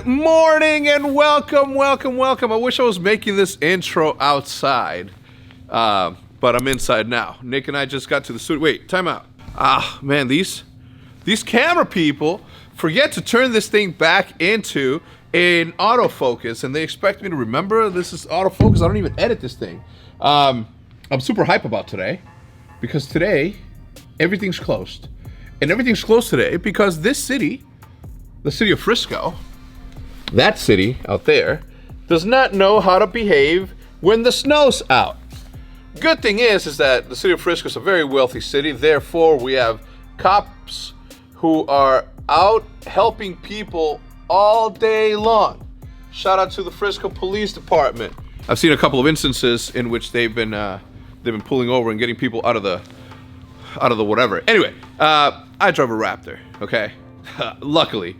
morning and welcome. I wish I was making this intro outside, but I'm inside now. Nick and I just got to the studio. Wait, time out. Ah, man, these camera people forget to turn this thing back into an autofocus, and they expect me to remember this is autofocus. I don't even edit this thing. I'm super hype about today because today everything's closed, and everything's closed today because this city, the city of Frisco, that city out there, does not know how to behave when the snow's out. Good thing is that the city of Frisco is a very wealthy city. Therefore, we have cops who are out helping people all day long. Shout out to the Frisco Police Department. I've seen a couple of instances in which they've been pulling over and getting people out of the whatever. Anyway, I drove a Raptor. Okay, luckily,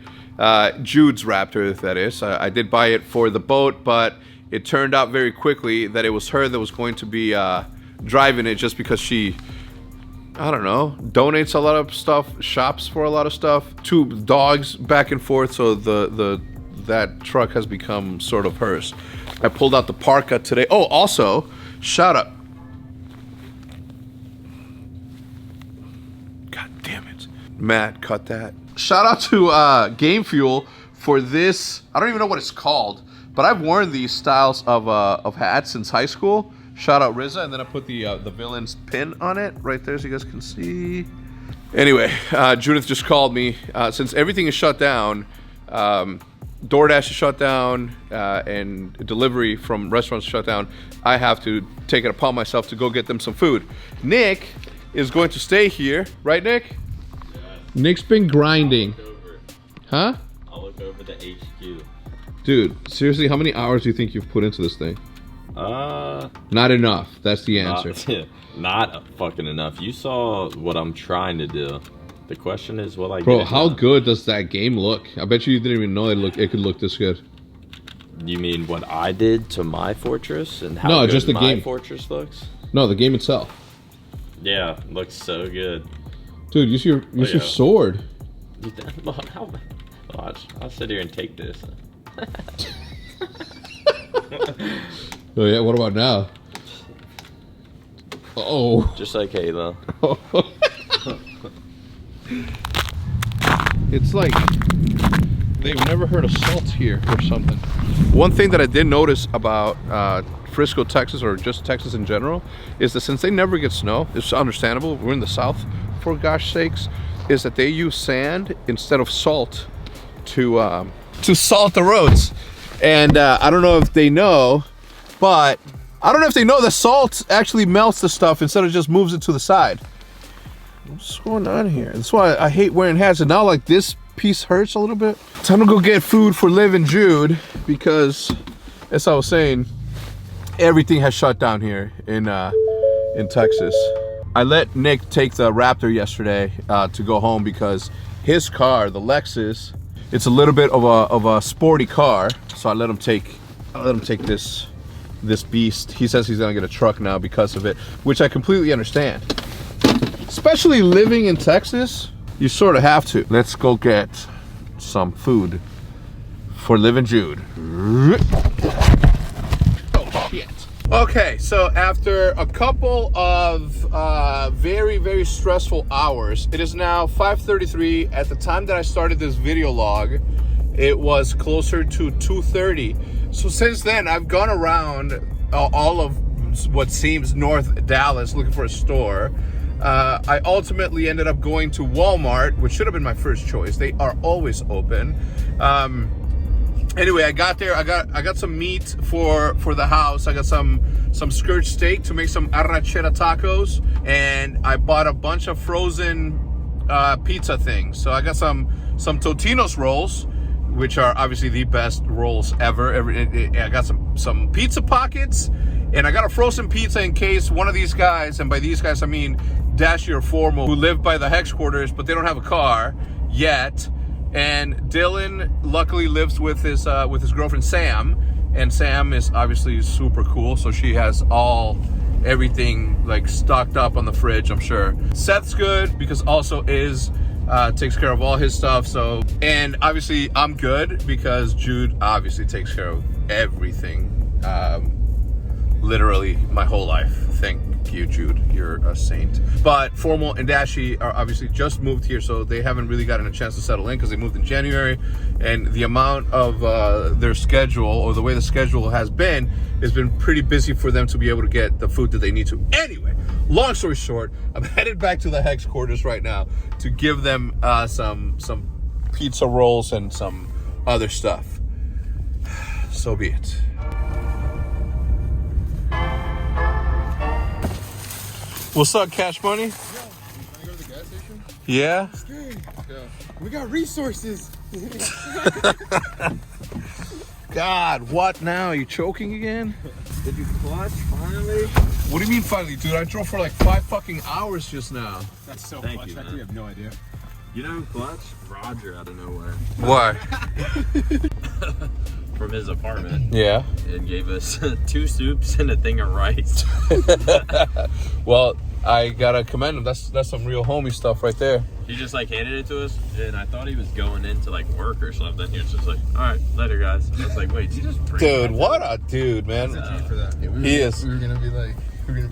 Jude's Raptor, that is. I did buy it for the boat, but it turned out very quickly that it was her that was going to be driving it, just because she, I don't know, donates a lot of stuff, shops for a lot of stuff, two dogs back and forth, so that truck has become sort of hers. I pulled out the parka today. Oh, also, shout out. God damn it. Matt, cut that. Shout out to Game Fuel for this. I don't even know what it's called, but I've worn these styles of hats since high school. Shout out RZA, and then I put the villain's pin on it right there so you guys can see. Anyway, Judith just called me. Since everything is shut down, DoorDash is shut down, and delivery from restaurants is shut down, I have to take it upon myself to go get them some food. Nick is going to stay here, right, Nick? Nick's been grinding. Huh? I'll look over the HQ. Dude, seriously, how many hours do you think you've put into this thing? Not enough. That's the answer. Not fucking enough. You saw what I'm trying to do. The question is, will I Bro, get it how done? good does that game look? I bet you didn't even know it could look this good. You mean what I did to my fortress and how no, good just the my game. Fortress looks? No, the game itself. Yeah, looks so good. Dude, use your sword. Watch, I'll sit here and take this. Oh yeah, what about now? Oh. Just like Halo. It's like they've never heard of salt here or something. One thing that I did notice about Frisco, Texas, or just Texas in general, is that since they never get snow, it's understandable, we're in the South, for gosh sakes, is that they use sand instead of salt to salt the roads. And I don't know if they know, but I don't know if they know that salt actually melts the stuff instead of just moves it to the side. What's going on here? That's why I hate wearing hats. And now, like, this piece hurts a little bit. Time to go get food for Liv and Jude, because, as I was saying, everything has shut down here in Texas. I let Nick take the Raptor yesterday to go home because his car, the Lexus, it's a little bit of a sporty car. So I let him take this beast. He says he's gonna get a truck now because of it, which I completely understand. Especially living in Texas, you sort of have to. Let's go get some food for Liv and Jude. Oh shit. Okay, so after a couple of very, very stressful hours, it is now 5:33. At the time that I started this video log, it was closer to 2:30. So since then, I've gone around all of what seems North Dallas looking for a store. I ultimately ended up going to Walmart, which should have been my first choice. They are always open. Anyway, I got there. I got some meat for the house. I got some skirt steak to make some arrachera tacos, and I bought a bunch of frozen pizza things. So I got some Totino's rolls, which are obviously the best rolls ever. I got some pizza pockets, and I got a frozen pizza in case one of these guys, and by these guys I mean Dashy or Formal, who live by the HECZ quarters, but they don't have a car yet. And Dylan luckily lives with his girlfriend Sam, and Sam is obviously super cool, so she has everything like stocked up on the fridge, I'm sure. Seth's good because also is takes care of all his stuff. So, and obviously I'm good because Jude obviously takes care of everything. Literally my whole life. Thank you, Jude. You're a saint. But Formal and Dashy are obviously just moved here, so they haven't really gotten a chance to settle in because they moved in January. And the amount of their schedule, or the way the schedule has been pretty busy for them to be able to get the food that they need to. Anyway, long story short, I'm headed back to the HECZ quarters right now to give them some pizza rolls and some other stuff. So be it. What's up, Cash Money? Yo, can I go to the gas station? Yeah? Yeah. We got resources. God, what now? You choking again? Did you clutch finally? What do you mean finally, dude? I drove for like 5 fucking hours just now. That's so Thank clutch. you, I man. have no idea. You know who clutch? Roger out of nowhere. Why? From his apartment. Yeah. And gave us 2 soups and a thing of rice. Well, I gotta commend him. That's some real homie stuff right there. He just like handed it to us, and I thought he was going into like work or something. He was just like, "All right, later, guys." I was like, "Wait, did he just bring Dude, that what to a dude, man. Thank you for that. Yeah, He is. We were gonna be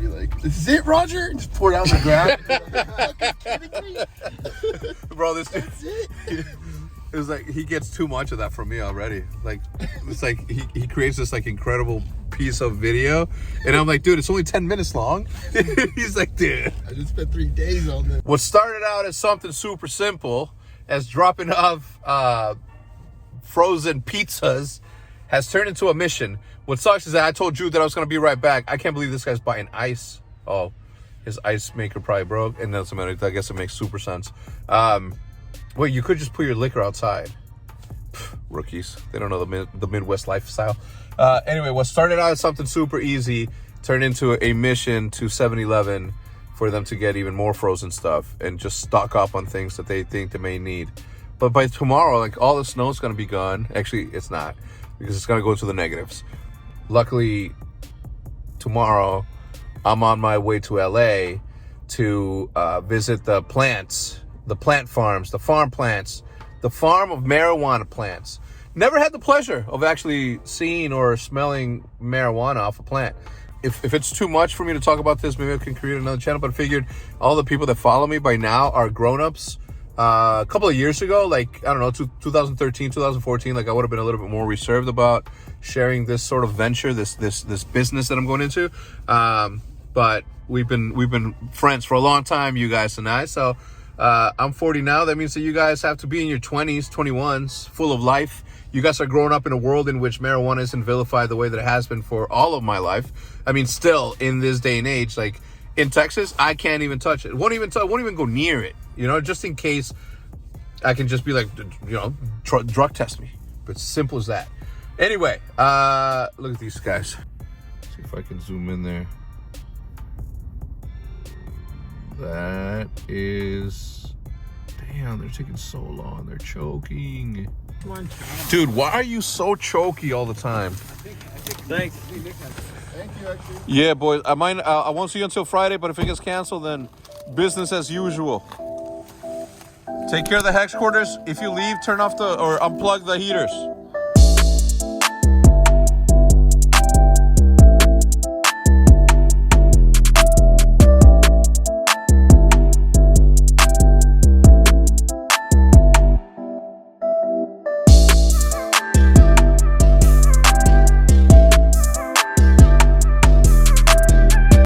like, "This is it, Roger?" Just pour it out on the ground. Bro, this dude, That's it. it was like he gets too much of that from me already. Like, it's like he creates this like incredible piece of video, and I'm like, dude, it's only 10 minutes long. He's like, dude. I just spent 3 days on this. What started out as something super simple, as dropping off frozen pizzas, has turned into a mission. What sucks is that I told Jude that I was going to be right back. I can't believe this guy's buying ice. Oh, his ice maker probably broke. And doesn't matter. I guess it makes super sense. Wait, you could just put your liquor outside. Pff, rookies. They don't know the Midwest lifestyle. Anyway, what started out as something super easy turned into a mission to 7-Eleven for them to get even more frozen stuff and just stock up on things that they think they may need. But by tomorrow, like, all the snow's going to be gone. Actually, it's not, because it's going to go to the negatives. Luckily, tomorrow, I'm on my way to LA to visit the plants, the plant farms, the farm plants, the farm of marijuana plants. Never had the pleasure of actually seeing or smelling marijuana off a plant. If it's too much for me to talk about this, maybe I can create another channel, but I figured all the people that follow me by now are grown-ups. A couple of years ago, like, I don't know, 2013, 2014, like, I would have been a little bit more reserved about sharing this sort of venture, this business that I'm going into. But we've been friends for a long time, you guys and I. So I'm 40 now. That means that you guys have to be in your 20s, 21s, full of life. You guys are growing up in a world in which marijuana isn't vilified the way that it has been for all of my life. I mean, still in this day and age, like in Texas, I can't even touch it. Won't even go near it. You know, just in case I can just be like, you know, drug test me. But it's simple as that. Anyway, look at these guys. See if I can zoom in there. That is, damn, they're taking so long. They're choking. Come on, child. Dude, why are you so choky all the time? Thanks. Thank you, actually. Yeah, boys. I won't see you until Friday, but if it gets canceled, then business as usual. Take care of the HECZ quarters. If you leave, turn off or unplug the heaters.